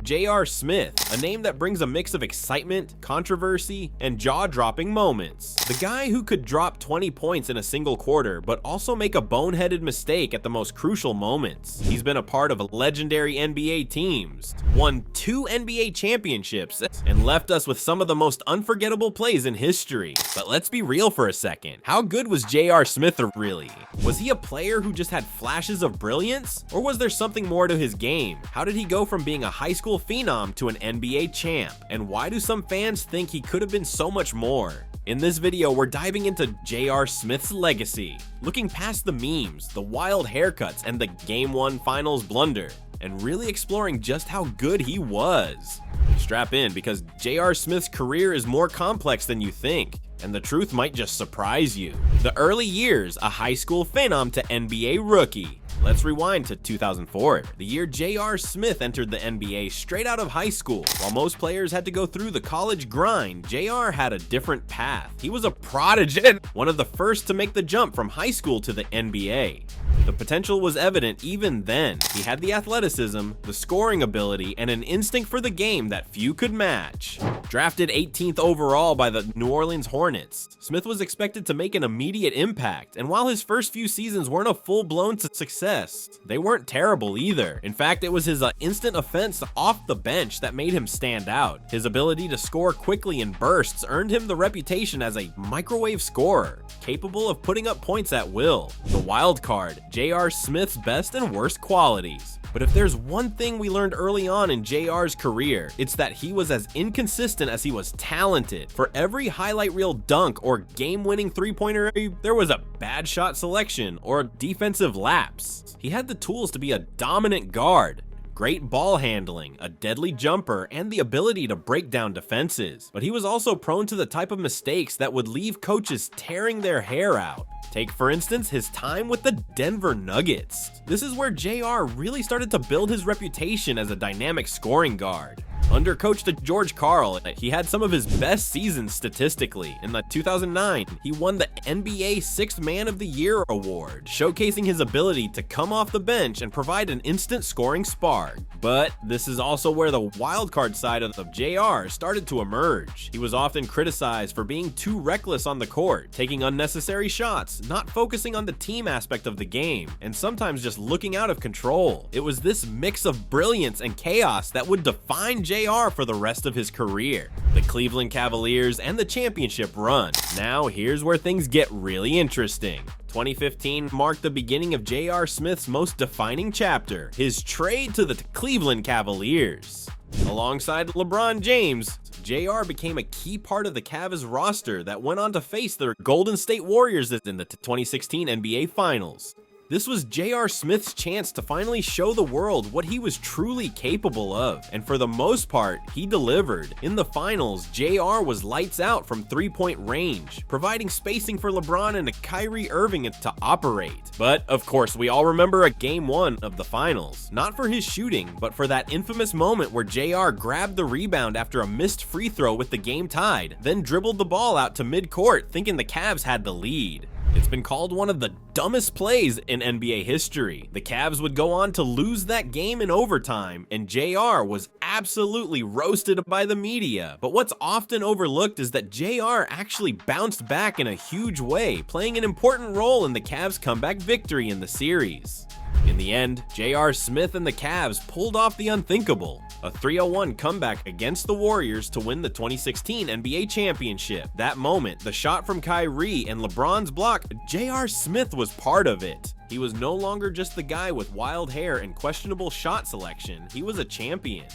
J.R. Smith, a name that brings a mix of excitement, controversy, and jaw-dropping moments. The guy who could drop 20 points in a single quarter, but also make a boneheaded mistake at the most crucial moments. He's been a part of legendary NBA teams, won 2 NBA championships, and left us with some of the most unforgettable plays in history. But let's be real for a second. How good was J.R. Smith really? Was he a player who just had flashes of brilliance? Or was there something more to his game? How did he go from being a high school phenom to an NBA champ? And why do some fans think he could have been so much more? In this video, we're diving into J.R. Smith's legacy, looking past the memes, the wild haircuts, and the Game 1 Finals blunder, and really exploring just how good he was. Strap in, because J.R. Smith's career is more complex than you think, and the truth might just surprise you. The early years, a high school phenom to NBA rookie. Let's rewind to 2004, the year J.R. Smith entered the NBA straight out of high school. While most players had to go through the college grind, J.R. had a different path. He was a prodigy, one of the first to make the jump from high school to the NBA. The potential was evident even then. He had the athleticism, the scoring ability, and an instinct for the game that few could match. Drafted 18th overall by the New Orleans Hornets, Smith was expected to make an immediate impact, and while his first few seasons weren't a full-blown success, they weren't terrible either. In fact, it was his instant offense off the bench that made him stand out. His ability to score quickly in bursts earned him the reputation as a microwave scorer, capable of putting up points at will. The wild card, J.R. Smith's best and worst qualities. But if there's one thing we learned early on in JR's career, it's that he was as inconsistent as he was talented. For every highlight reel dunk or game-winning three-pointer, there was a bad shot selection or defensive lapse. He had the tools to be a dominant guard, great ball handling, a deadly jumper, and the ability to break down defenses. But he was also prone to the type of mistakes that would leave coaches tearing their hair out. Take, for instance, his time with the Denver Nuggets. This is where JR really started to build his reputation as a dynamic scoring guard. Under coach George Karl, he had some of his best seasons statistically. In 2009, he won the NBA Sixth Man of the Year award, showcasing his ability to come off the bench and provide an instant scoring spark. But this is also where the wildcard side of JR started to emerge. He was often criticized for being too reckless on the court, taking unnecessary shots, not focusing on the team aspect of the game, and sometimes just looking out of control. It was this mix of brilliance and chaos that would define JR for the rest of his career. The Cleveland Cavaliers and the championship run. Now here's where things get really interesting. 2015 marked the beginning of J.R. Smith's most defining chapter, his trade to the Cleveland Cavaliers. Alongside LeBron James, JR became a key part of the Cavs roster that went on to face the Golden State Warriors in the 2016 NBA Finals. This was J.R. Smith's chance to finally show the world what he was truly capable of, and for the most part, he delivered. In the finals, J.R. was lights out from three-point range, providing spacing for LeBron and Kyrie Irving to operate. But, of course, we all remember a Game 1 of the finals, not for his shooting, but for that infamous moment where J.R. grabbed the rebound after a missed free throw with the game tied, then dribbled the ball out to midcourt thinking the Cavs had the lead. It's been called one of the dumbest plays in NBA history. The Cavs would go on to lose that game in overtime, and JR was absolutely roasted by the media. But what's often overlooked is that JR actually bounced back in a huge way, playing an important role in the Cavs' comeback victory in the series. In the end, J.R. Smith and the Cavs pulled off the unthinkable, a 3-0-1 comeback against the Warriors to win the 2016 NBA championship. That moment, the shot from Kyrie and LeBron's block, J.R. Smith was part of it. He was no longer just the guy with wild hair and questionable shot selection, he was a champion.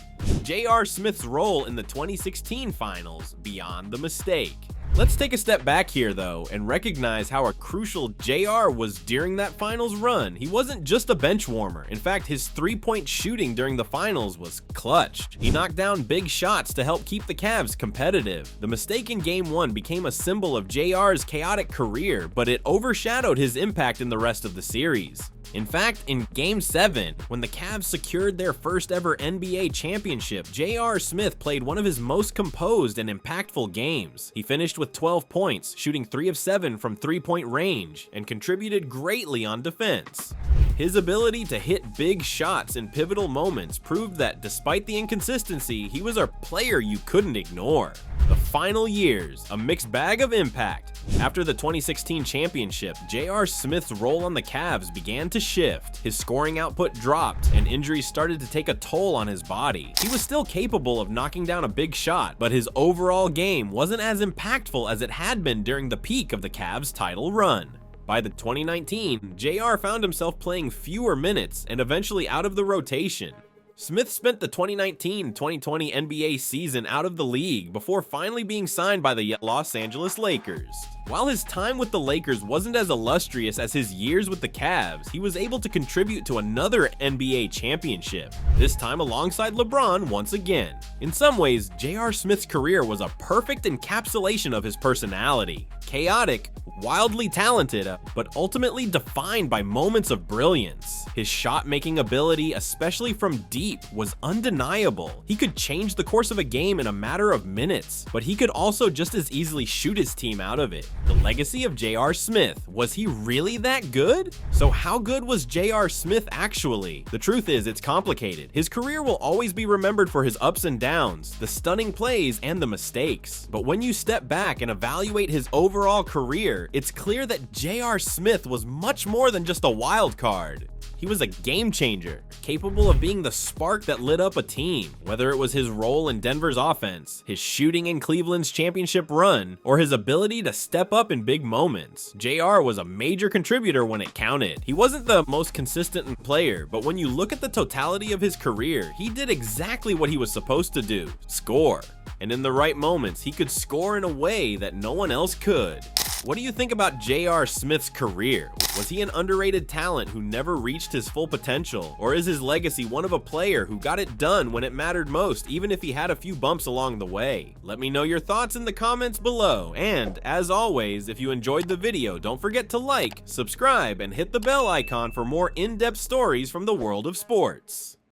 J.R. Smith's role in the 2016 finals, beyond the mistake. Let's take a step back here though and recognize how crucial JR was during that finals run. He wasn't just a bench warmer. In fact, his three-point shooting during the finals was clutch. He knocked down big shots to help keep the Cavs competitive. The mistake in Game 1 became a symbol of JR's chaotic career, but it overshadowed his impact in the rest of the series. In fact, in Game 7, when the Cavs secured their first ever NBA championship, J.R. Smith played one of his most composed and impactful games. He finished with 12 points, shooting 3 of 7 from three-point range, and contributed greatly on defense. His ability to hit big shots in pivotal moments proved that despite the inconsistency, he was a player you couldn't ignore. The final years, a mixed bag of impact. After the 2016 championship, J.R. Smith's role on the Cavs began to shift. His scoring output dropped, and injuries started to take a toll on his body. He was still capable of knocking down a big shot, but his overall game wasn't as impactful as it had been during the peak of the Cavs' title run. By the 2019, JR found himself playing fewer minutes and eventually out of the rotation. Smith spent the 2019-2020 NBA season out of the league before finally being signed by the Los Angeles Lakers. While his time with the Lakers wasn't as illustrious as his years with the Cavs, he was able to contribute to another NBA championship, this time alongside LeBron once again. In some ways, J.R. Smith's career was a perfect encapsulation of his personality. Chaotic, wildly talented, but ultimately defined by moments of brilliance. His shot-making ability, especially from deep, was undeniable. He could change the course of a game in a matter of minutes, but he could also just as easily shoot his team out of it. The legacy of J.R. Smith, was he really that good? So how good was J.R. Smith actually? The truth is, it's complicated. His career will always be remembered for his ups and downs, the stunning plays, and the mistakes. But when you step back and evaluate his overall career, it's clear that J.R. Smith was much more than just a wild card. He was a game changer, capable of being the spark that lit up a team, whether it was his role in Denver's offense, his shooting in Cleveland's championship run, or his ability to step up in big moments. JR was a major contributor when it counted. He wasn't the most consistent player, but when you look at the totality of his career, he did exactly what he was supposed to do: score. And in the right moments, he could score in a way that no one else could. What do you think about J.R. Smith's career? Was he an underrated talent who never reached his full potential? Or is his legacy one of a player who got it done when it mattered most, even if he had a few bumps along the way? Let me know your thoughts in the comments below. And as always, if you enjoyed the video, don't forget to like, subscribe, and hit the bell icon for more in-depth stories from the world of sports.